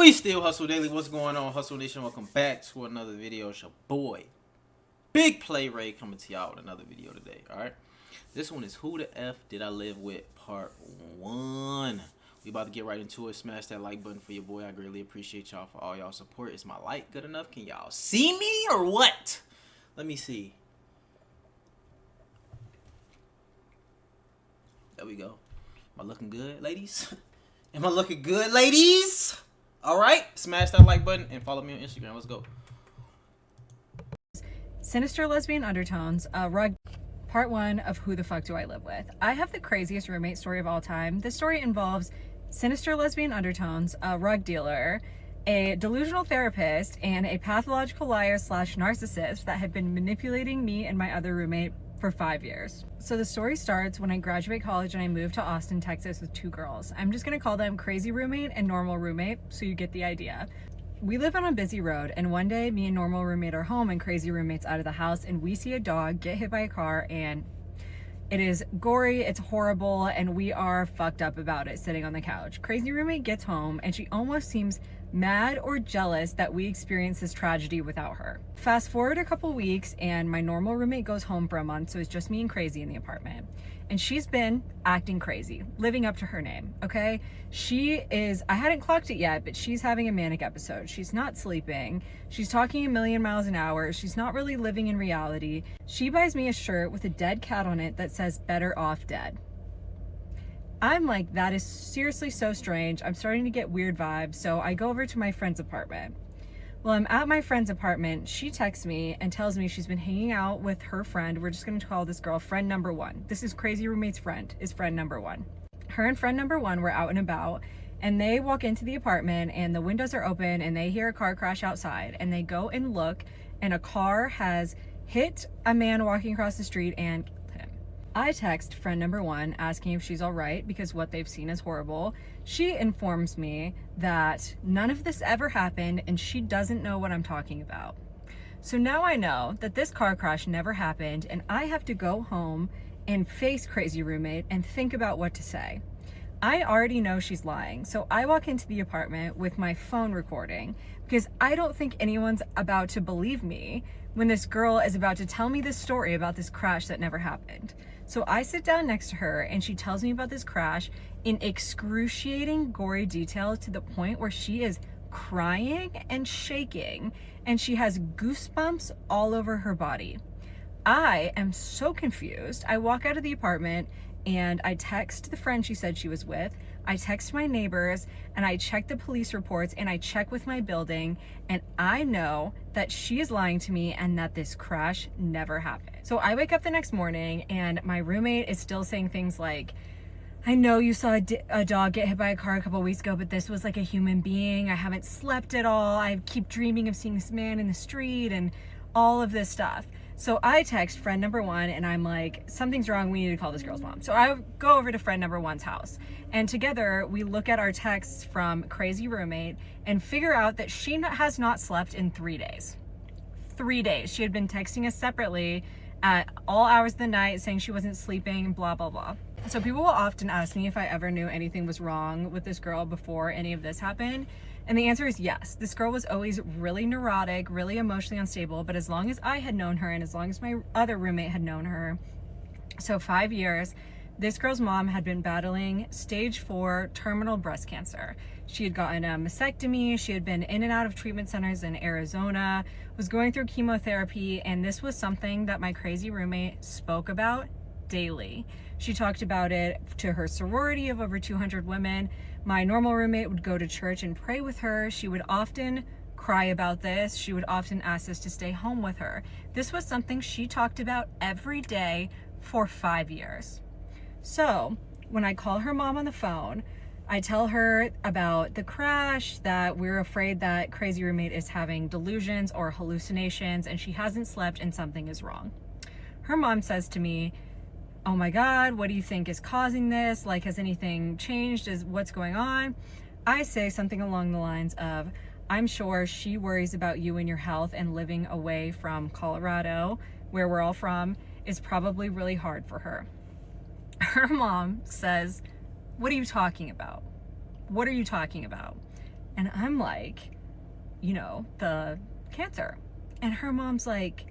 We still hustle daily. What's going on, Hustle Nation? Welcome back to another video. It's your boy, Big Play Ray, coming to y'all with another video today. All right, this one is Who the F Did I Live With Part 1. We about to get right into it. Smash that like button for your boy. I greatly appreciate y'all for all y'all support. Is my light good enough? Can y'all see me or what? Let me see. There we go. Am I looking good, ladies? Am I looking good, ladies? All right, smash that like button and follow me on Instagram. Let's go. Sinister lesbian undertones, rug. Part 1 of Who the Fuck Do I Live With? I have the craziest roommate story of all time. This story involves sinister lesbian undertones, a rug dealer, a delusional therapist, and a pathological liar / narcissist that had been manipulating me and my other roommate for 5 years. So the story starts when I graduate college and I moved to Austin, Texas with 2 girls. I'm just gonna call them crazy roommate and normal roommate so you get the idea. We live on a busy road, and one day me and normal roommate are home and crazy roommate's out of the house, and we see a dog get hit by a car, and it is gory, it's horrible, and we are fucked up about it sitting on the couch. Crazy roommate gets home and she almost seems mad or jealous that we experience this tragedy without her. Fast forward a couple weeks and my normal roommate goes home for a month, so it's just me and crazy in the apartment. And she's been acting crazy, living up to her name, okay? I hadn't clocked it yet, but she's having a manic episode. She's not sleeping. She's talking a million miles an hour. She's not really living in reality. She buys me a shirt with a dead cat on it that says "Better Off Dead." I'm like, that is seriously so strange. I'm starting to get weird vibes, so I go over to my friend's apartment. Well, I'm at my friend's apartment. She texts me and tells me she's been hanging out with her friend. We're just going to call this girl friend number 1. This is crazy roommate's friend, is friend number 1. Her and friend number 1 were out and about, and they walk into the apartment and the windows are open and they hear a car crash outside, and they go and look, and a car has hit a man walking across the street and I text friend number 1 asking if she's all right because what they've seen is horrible. She informs me that none of this ever happened and she doesn't know what I'm talking about. So now I know that this car crash never happened, and I have to go home and face crazy roommate and think about what to say. I already know she's lying, so I walk into the apartment with my phone recording because I don't think anyone's about to believe me when this girl is about to tell me this story about this crash that never happened. So I sit down next to her and she tells me about this crash in excruciating, gory detail to the point where she is crying and shaking and she has goosebumps all over her body. I am so confused. I walk out of the apartment and I text the friend she said she was with. I text my neighbors and I check the police reports and I check with my building, and I know that she is lying to me and that this crash never happened. So I wake up the next morning and my roommate is still saying things like, I know you saw a dog get hit by a car a couple weeks ago, but this was like a human being. I haven't slept at all. I keep dreaming of seeing this man in the street and all of this stuff. So I text friend number 1 and I'm like, something's wrong, we need to call this girl's mom. So I go over to friend number 1's house, and together we look at our texts from crazy roommate and figure out that she has not slept in 3 days. 3 days. She had been texting us separately at all hours of the night saying she wasn't sleeping, blah, blah, blah. So people will often ask me if I ever knew anything was wrong with this girl before any of this happened. And the answer is yes. This girl was always really neurotic, really emotionally unstable, but as long as I had known her and as long as my other roommate had known her, so 5 years, this girl's mom had been battling stage 4 terminal breast cancer. She had gotten a mastectomy, she had been in and out of treatment centers in Arizona, was going through chemotherapy, and this was something that my crazy roommate spoke about daily. She talked about it to her sorority of over 200 women. My normal roommate would go to church and pray with her. She would often cry about this. She would often ask us to stay home with her. This was something she talked about every day for 5 years. So when I call her mom on the phone, I tell her about the crash, that we're afraid that crazy roommate is having delusions or hallucinations and she hasn't slept and something is wrong. Her mom says to me, oh my God, what do you think is causing this? Like, has anything changed? What's going on? I say something along the lines of, I'm sure she worries about you and your health, and living away from Colorado, where we're all from, is probably really hard for her. Her mom says, what are you talking about? What are you talking about? And I'm like, you know, the cancer. And her mom's like,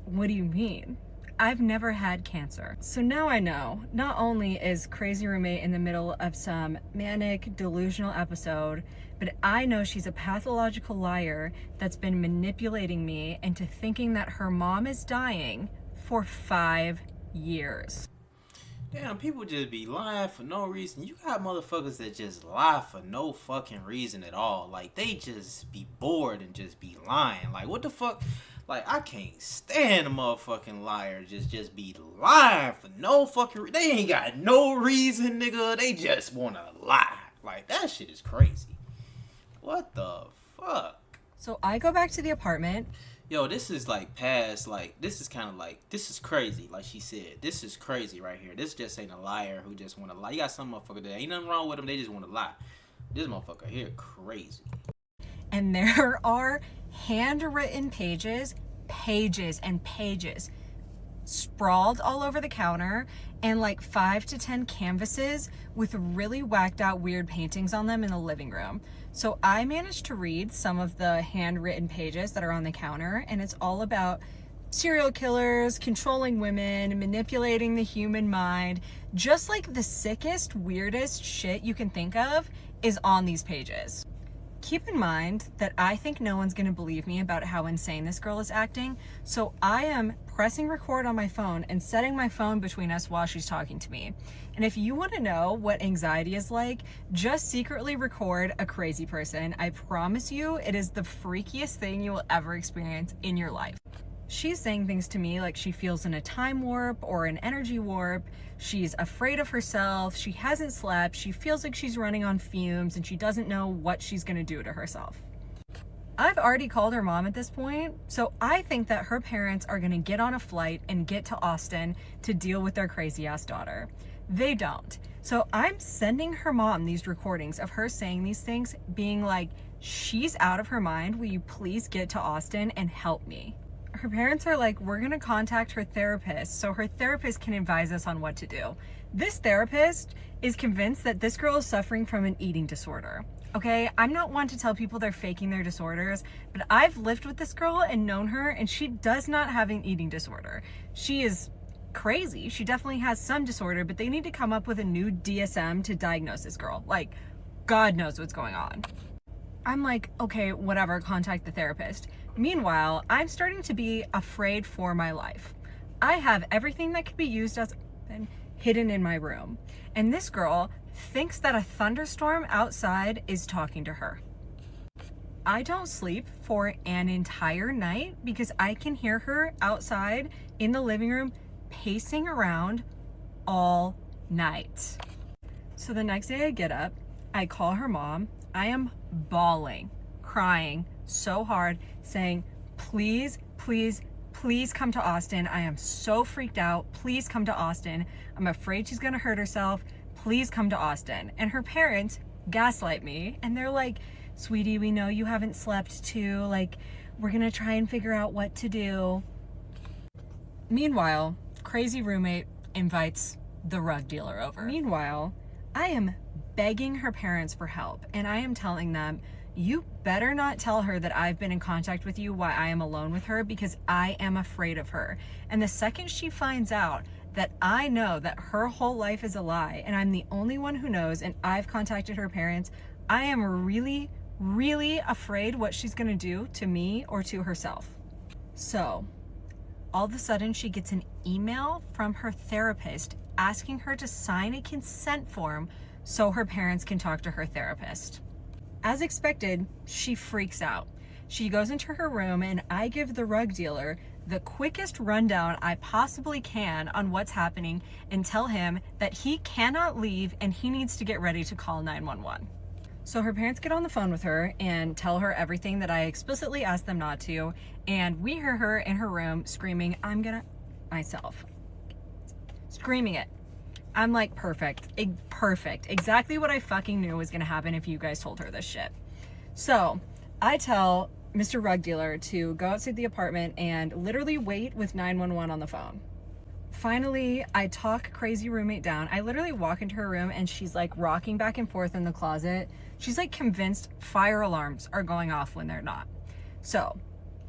what do you mean? I've never had cancer. So now I know, not only is crazy roommate in the middle of some manic delusional episode, but I know she's a pathological liar that's been manipulating me into thinking that her mom is dying for 5 years. Damn, people just be lying for no reason. You got motherfuckers that just lie for no fucking reason at all. Like, they just be bored and just be lying. Like, what the fuck? Like, I can't stand a motherfucking liar. Just be lying for no fucking They ain't got no reason, nigga. They just wanna lie. Like, that shit is crazy. What the fuck? So I go back to the apartment. Yo, this is like past, like, this is kind of like, this is crazy, like she said. This is crazy right here. This just ain't a liar who just want to lie. You got some motherfucker that ain't nothing wrong with them, they just want to lie. This motherfucker here crazy. And there are handwritten pages and pages sprawled all over the counter, and like 5 to 10 canvases with really whacked out weird paintings on them in the living room. So I managed to read some of the handwritten pages that are on the counter, and it's all about serial killers, controlling women, manipulating the human mind. Just like the sickest, weirdest shit you can think of is on these pages. Keep in mind that I think no one's gonna believe me about how insane this girl is acting, so I am pressing record on my phone and setting my phone between us while she's talking to me. And if you want to know what anxiety is like, just secretly record a crazy person. I promise you, it is the freakiest thing you will ever experience in your life. She's saying things to me like she feels in a time warp or an energy warp. She's afraid of herself. She hasn't slept. She feels like she's running on fumes and she doesn't know what she's gonna do to herself. I've already called her mom at this point, so I think that her parents are gonna get on a flight and get to Austin to deal with their crazy ass daughter. They don't. So I'm sending her mom these recordings of her saying these things, being like, she's out of her mind. Will you please get to Austin and help me? Her parents are like, we're gonna contact her therapist so her therapist can advise us on what to do. This therapist is convinced that this girl is suffering from an eating disorder. Okay, I'm not one to tell people they're faking their disorders, but I've lived with this girl and known her, and she does not have an eating disorder. She is crazy. She definitely has some disorder, but they need to come up with a new DSM to diagnose this girl. Like, God knows what's going on. I'm like, okay, whatever, contact the therapist. Meanwhile, I'm starting to be afraid for my life. I have everything that could be used as a weapon hidden in my room. And this girl thinks that a thunderstorm outside is talking to her. I don't sleep for an entire night because I can hear her outside in the living room pacing around all night. So the next day I get up, I call her mom. I am bawling, crying so hard, saying, please, please, please come to Austin. I am so freaked out. Please come to Austin. I'm afraid she's gonna hurt herself. Please come to Austin. And her parents gaslight me, and they're like, sweetie, we know you haven't slept too. Like, we're gonna try and figure out what to do. Meanwhile, crazy roommate invites the rug dealer over. Meanwhile, I am begging her parents for help, and I am telling them, you better not tell her that I've been in contact with you while I am alone with her, because I am afraid of her. And the second she finds out that I know that her whole life is a lie and I'm the only one who knows and I've contacted her parents, I am really, really afraid what she's gonna do to me or to herself. So all of a sudden she gets an email from her therapist asking her to sign a consent form so her parents can talk to her therapist. As expected, she freaks out. She goes into her room and I give the rug dealer the quickest rundown I possibly can on what's happening and tell him that he cannot leave and he needs to get ready to call 911. So her parents get on the phone with her and tell her everything that I explicitly asked them not to, and we hear her in her room screaming, I'm gonna myself. Screaming it. I'm like, perfect, exactly what I fucking knew was gonna happen if you guys told her this shit. So I tell Mr. Rug Dealer to go outside the apartment and literally wait with 911 on the phone. finally, I talk crazy roommate down. I literally walk into her room and she's like rocking back and forth in the closet. She's like convinced fire alarms are going off when they're not. So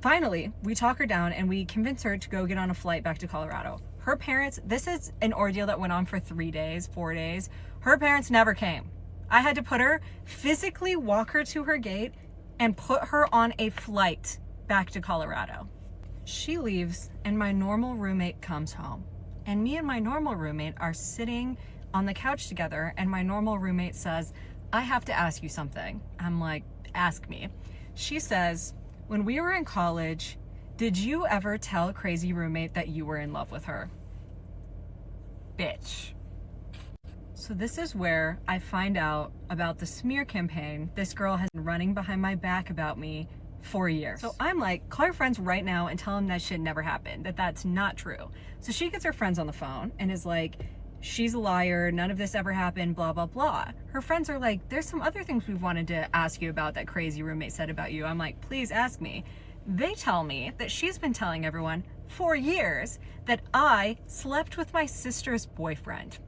finally, we talk her down and we convince her to go get on a flight back to Colorado. Her parents, this is an ordeal that went on for 3 days, 4 days. Her parents never came. I had to put her, physically walk her to her gate and put her on a flight back to Colorado. She leaves and my normal roommate comes home. And me and my normal roommate are sitting on the couch together and my normal roommate says, I have to ask you something. I'm like, ask me. She says, when we were in college, did you ever tell crazy roommate that you were in love with her? Bitch. So this is where I find out about the smear campaign this girl has been running behind my back about me for years. So I'm like, call your friends right now and tell them that shit never happened, that that's not true. So she gets her friends on the phone and is like, she's a liar, none of this ever happened, blah, blah, blah. Her friends are like, there's some other things we've wanted to ask you about that crazy roommate said about you. I'm like, please ask me. They tell me that she's been telling everyone for years that I slept with my sister's boyfriend.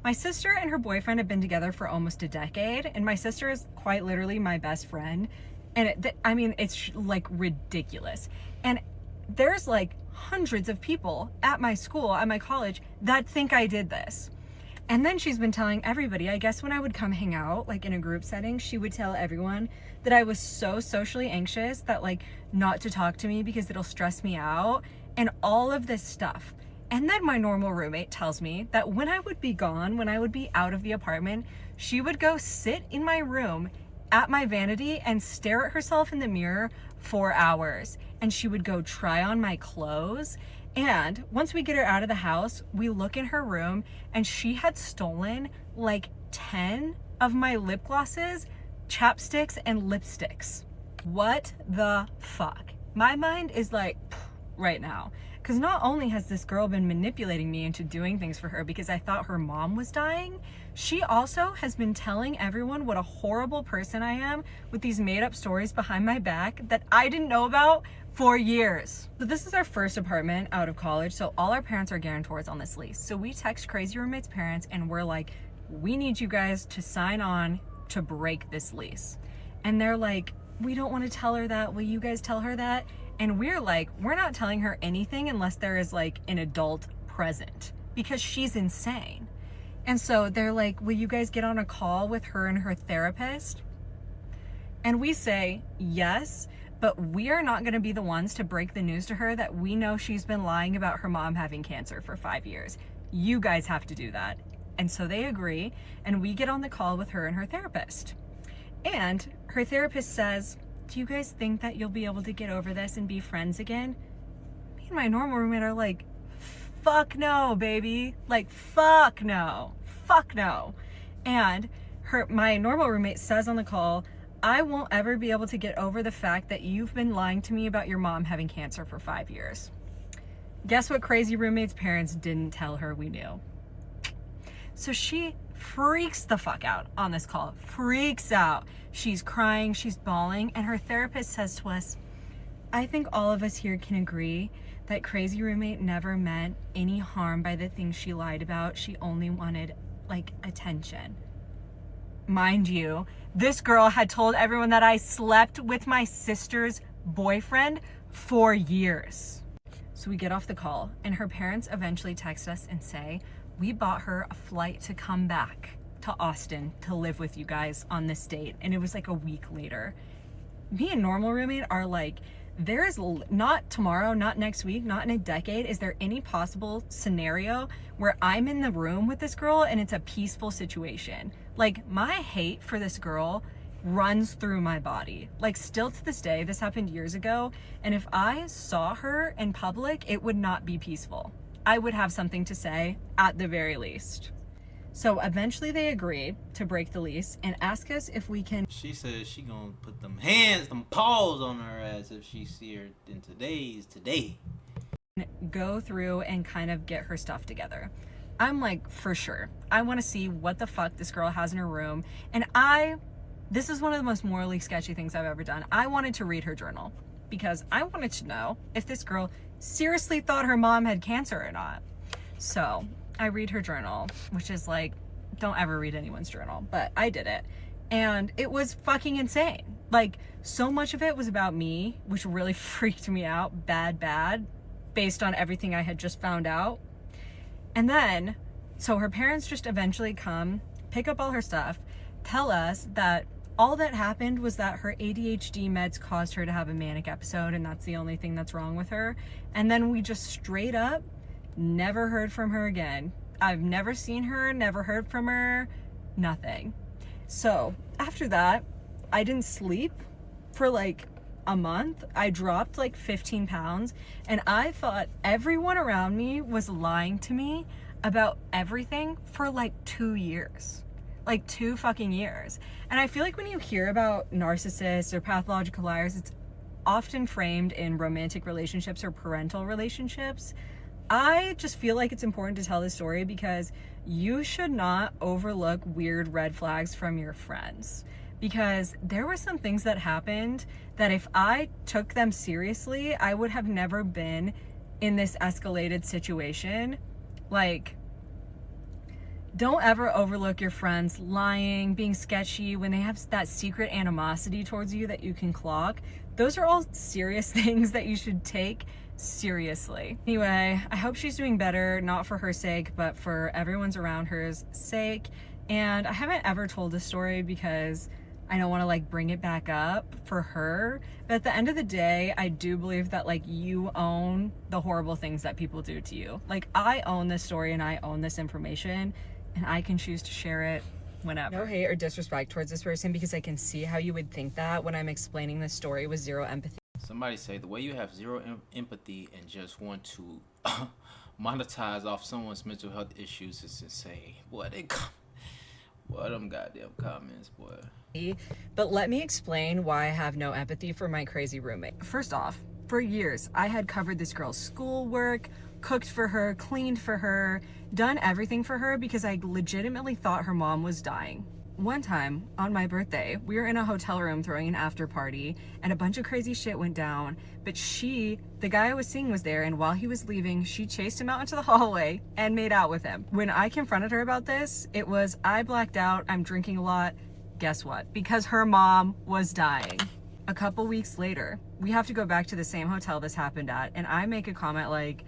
My sister and her boyfriend have been together for almost a decade, and my sister is quite literally my best friend. And it's like ridiculous. And there's like hundreds of people at my school, at my college, that think I did this. And then she's been telling everybody, I guess when I would come hang out, like in a group setting, she would tell everyone that I was so socially anxious that like not to talk to me because it'll stress me out and all of this stuff. And then my normal roommate tells me that when I would be gone, when I would be out of the apartment, she would go sit in my room at my vanity and stare at herself in the mirror for hours. And she would go try on my clothes. And once we get her out of the house, we look in her room and she had stolen like 10 of my lip glosses, chapsticks, and lipsticks. What the fuck? My mind is like right now. Because not only has this girl been manipulating me into doing things for her because I thought her mom was dying, she also has been telling everyone what a horrible person I am with these made-up stories behind my back that I didn't know about for years. So this is our first apartment out of college, so all our parents are guarantors on this lease. So we text crazy roommate's parents and we're like, we need you guys to sign on to break this lease. And they're like, we don't want to tell her that. Will you guys tell her that? And we're like, we're not telling her anything unless there is like an adult present because she's insane. And so they're like, will you guys get on a call with her and her therapist? And we say, yes, but we are not going to be the ones to break the news to her that we know she's been lying about her mom having cancer for 5 years. You guys have to do that. And so they agree, and we get on the call with her and her therapist. And her therapist says, do you guys think that you'll be able to get over this and be friends again? Me and my normal roommate are like, fuck no, baby. Like, fuck no. Fuck no. And my normal roommate says on the call, I won't ever be able to get over the fact that you've been lying to me about your mom having cancer for 5 years. Guess what crazy roommate's parents didn't tell her we knew? So she freaks the fuck out on this call. Freaks out. She's crying, she's bawling, and her therapist says to us, I think all of us here can agree that crazy roommate never meant any harm by the things she lied about. She only wanted like attention. Mind you, this girl had told everyone that I slept with my sister's boyfriend for years. So we get off the call and her parents eventually text us and say, we bought her a flight to come back to Austin to live with you guys on this date. And it was like a week later. Me and normal roommate are like, there is not tomorrow, not next week, not in a decade. Is there any possible scenario where I'm in the room with this girl and it's a peaceful situation? Like, my hate for this girl runs through my body. Like, still to this day, this happened years ago. And if I saw her in public, it would not be peaceful. I would have something to say at the very least. So eventually they agree to break the lease and ask us if we can. She says she gonna put them hands, them paws on her ass if she see her in today. Go through and kind of get her stuff together. I'm like, for sure. I want to see what the fuck this girl has in her room. And this is one of the most morally sketchy things I've ever done. I wanted to read her journal because I wanted to know if this girl seriously thought her mom had cancer or not. So I read her journal, which is like, don't ever read anyone's journal, but I did it. And it was fucking insane. Like, so much of it was about me, which really freaked me out, bad, based on everything I had just found out. And then, so her parents just eventually come, pick up all her stuff, tell us that all that happened was that her ADHD meds caused her to have a manic episode, and that's the only thing that's wrong with her. And then we just straight up never heard from her again. I've never seen her, never heard from her, nothing. So after that, I didn't sleep for like a month. I dropped like 15 pounds, and I thought everyone around me was lying to me about everything for like 2 years. Like 2 fucking years. And I feel like when you hear about narcissists or pathological liars, it's often framed in romantic relationships or parental relationships. I just feel like it's important to tell this story because you should not overlook weird red flags from your friends. Because there were some things that happened that if I took them seriously, I would have never been in this escalated situation. Like, don't ever overlook your friends lying, being sketchy, when they have that secret animosity towards you that you can clock. Those are all serious things that you should take seriously. Anyway, I hope she's doing better, not for her sake, but for everyone's around her's sake. And I haven't ever told this story because I don't want to like bring it back up for her. But at the end of the day, I do believe that like you own the horrible things that people do to you. Like, I own this story and I own this information, and I can choose to share it whenever. No hate or disrespect towards this person, because I can see how you would think that when I'm explaining this story with zero empathy. Somebody say the way you have zero empathy and just want to monetize off someone's mental health issues is insane. Boy, them goddamn comments, boy. But let me explain why I have no empathy for my crazy roommate. First off, for years, I had covered this girl's schoolwork, cooked for her, cleaned for her, done everything for her because I legitimately thought her mom was dying. One time, on my birthday, we were in a hotel room throwing an after party, and a bunch of crazy shit went down, but the guy I was seeing was there, and while he was leaving, she chased him out into the hallway and made out with him. When I confronted her about this, it was, I blacked out, I'm drinking a lot. Guess what? Because her mom was dying. A couple weeks later, we have to go back to the same hotel this happened at, and I make a comment like,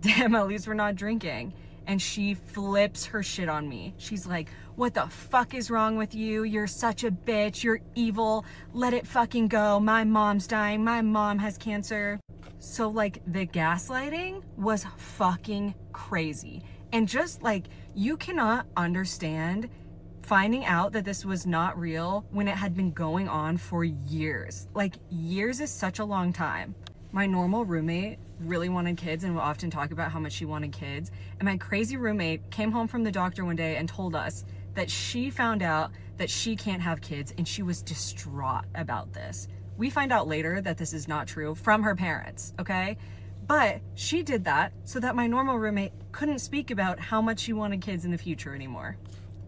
damn, at least we're not drinking. And she flips her shit on me. She's like, what the fuck is wrong with you? You're such a bitch. You're evil. Let it fucking go. My mom's dying. My mom has cancer. So like, the gaslighting was fucking crazy. And just like, you cannot understand finding out that this was not real when it had been going on for years. Like, years is such a long time. My normal roommate really wanted kids and would often talk about how much she wanted kids. And my crazy roommate came home from the doctor one day and told us that she found out that she can't have kids, and she was distraught about this. We find out later that this is not true from her parents, okay? But she did that so that my normal roommate couldn't speak about how much she wanted kids in the future anymore.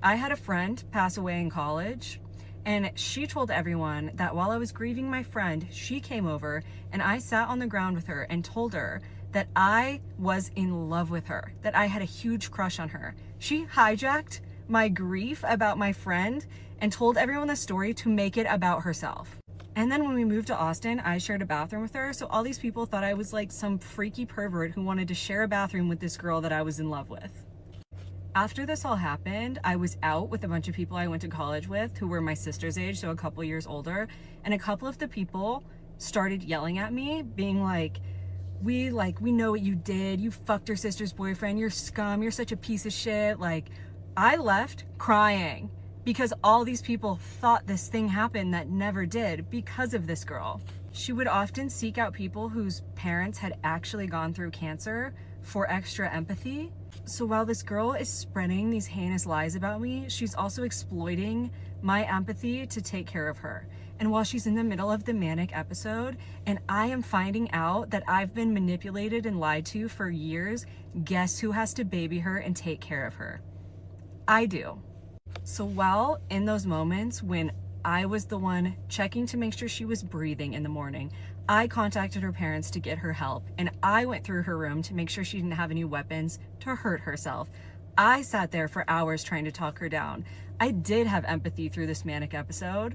I had a friend pass away in college, and she told everyone that while I was grieving my friend, she came over and I sat on the ground with her and told her that I was in love with her, that I had a huge crush on her. She hijacked my grief about my friend and told everyone the story to make it about herself. And then when we moved to Austin, I shared a bathroom with her, so all these people thought I was like some freaky pervert who wanted to share a bathroom with this girl that I was in love with. After this all happened, I was out with a bunch of people I went to college with who were my sister's age, so a couple years older, and a couple of the people started yelling at me, being like, we know what you did, you fucked your sister's boyfriend, you're scum, you're such a piece of shit. Like, I left crying because all these people thought this thing happened that never did because of this girl. She would often seek out people whose parents had actually gone through cancer for extra empathy. So while this girl is spreading these heinous lies about me, she's also exploiting my empathy to take care of her. And while she's in the middle of the manic episode and I am finding out that I've been manipulated and lied to for years, guess who has to baby her and take care of her? I do. So while in those moments when I was the one checking to make sure she was breathing in the morning. I contacted her parents to get her help, and I went through her room to make sure she didn't have any weapons to hurt herself. I sat there for hours trying to talk her down. I did have empathy through this manic episode,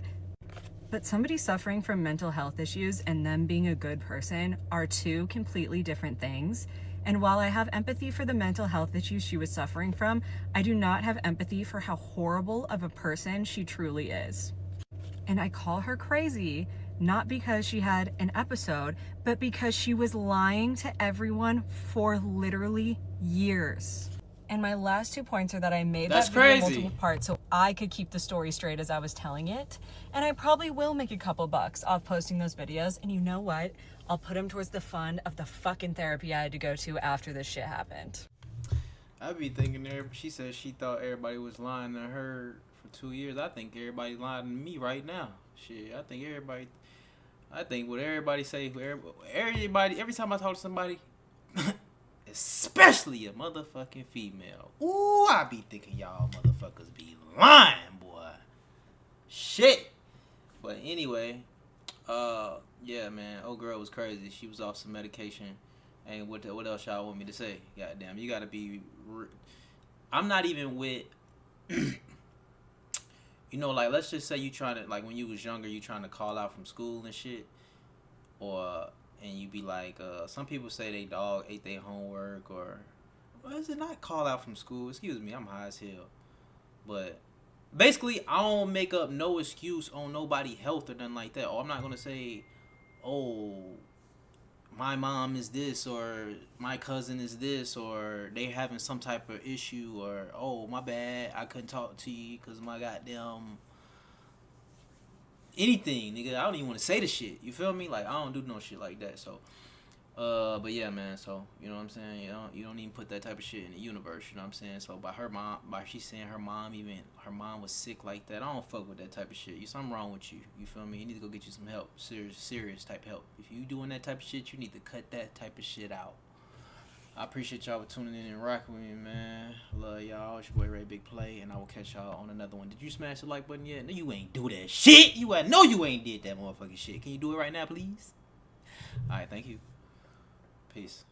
but somebody suffering from mental health issues and them being a good person are two completely different things. And while I have empathy for the mental health issues she was suffering from, I do not have empathy for how horrible of a person she truly is. And I call her crazy, not because she had an episode, but because she was lying to everyone for literally years. And my last 2 points are that I made That's that video in crazy. multiple parts so I could keep the story straight as I was telling it. And I probably will make a couple bucks off posting those videos. And you know what? I'll put them towards the fund of the fucking therapy I had to go to after this shit happened. I be thinking she said she thought everybody was lying to her for 2 years. I think everybody lying to me right now. Shit, I think what everybody say, every time I talk to somebody, especially a motherfucking female, ooh, I be thinking y'all motherfuckers be lying, boy. Shit. But anyway, yeah, man, old girl was crazy. She was off some medication. And what else y'all want me to say? Goddamn, you gotta be. I'm not even with. You know, like, let's just say you trying to, like, when you was younger, you trying to call out from school and shit, and you be like, some people say they dog ate their homework, or, well, is it not call out from school? Excuse me, I'm high as hell. But basically, I don't make up no excuse on nobody's health or nothing like that. Or I'm not gonna say, oh, my mom is this, or my cousin is this, or they having some type of issue, or, oh, my bad, I couldn't talk to you because my goddamn anything, nigga. I don't even want to say the shit. You feel me? Like, I don't do no shit like that. So, but yeah, man. So, you know what I'm saying? You don't even put that type of shit in the universe. You know what I'm saying? So, by she saying her mom was sick like that, I don't fuck with that type of shit. Something wrong with you. You feel me? You need to go get you some help, serious type help. If you doing that type of shit, you need to cut that type of shit out. I appreciate y'all for tuning in and rocking with me, man. Love y'all. It's your boy Ray Big Play, and I will catch y'all on another one. Did you smash the like button yet? No, you ain't do that shit. No, you ain't did that motherfucking shit. Can you do it right now, please? All right, thank you. Peace.